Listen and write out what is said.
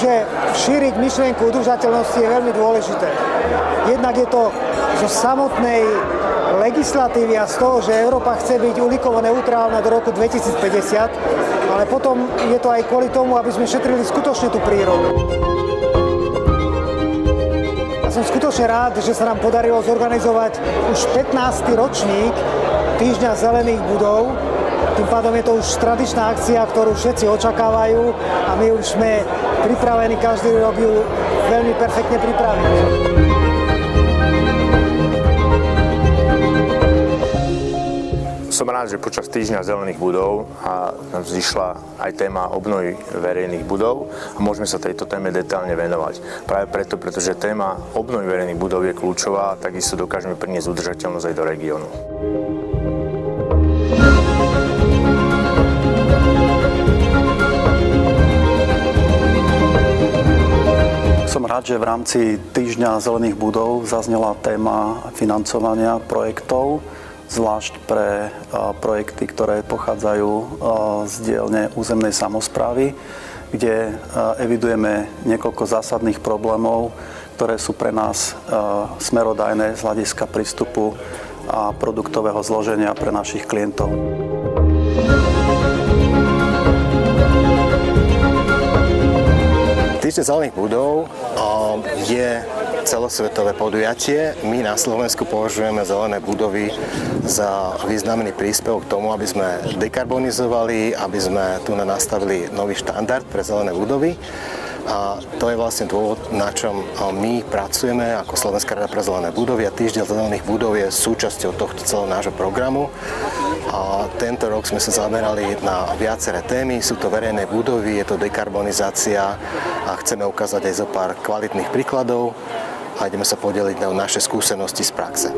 Určite šíriť myšlienku udržateľnosti je veľmi dôležité. Jednak je to zo samotnej legislatívy a z toho, že Európa chce byť uhlíkovo neutrálna do roku 2050, ale potom je to aj kvôli tomu, aby sme šetrili skutočne tú prírodu. Ja som skutočne rád, že sa nám podarilo zorganizovať už 15. ročník Týždňa zelených budov. Tým pádom je to už tradičná akcia, ktorú všetci očakávajú a my už sme pripravení každý rok ju veľmi perfektne pripraviť. Som rád, že počas Týždňa zelených budov vzýšla aj téma obnovy verejných budov a môžeme sa tejto téme detailne venovať. Práve preto, pretože téma obnovy verejných budov je kľúčová a takisto dokážeme priniesť udržateľnosť aj do regiónu. Som rád, že v rámci Týždňa zelených budov zaznela téma financovania projektov, zvlášť pre projekty, ktoré pochádzajú z dielne územnej samosprávy, kde evidujeme niekoľko zásadných problémov, ktoré sú pre nás smerodajné z hľadiska prístupu a produktového zloženia pre našich klientov. Týždeň zelených budov je celosvetové podujatie. My na Slovensku považujeme zelené budovy za významný príspevok k tomu, aby sme dekarbonizovali, aby sme tu nastavili nový štandard pre zelené budovy. A to je vlastne dôvod, na čom my pracujeme ako Slovenská rada pre zelené budovy a Týždeň zelených budov je súčasťou tohto celého nášho programu. A tento rok sme sa zamerali na viaceré témy, sú to verejné budovy, je to dekarbonizácia a chceme ukázať aj zo pár kvalitných príkladov a ideme sa podeliť o naše skúsenosti z praxe.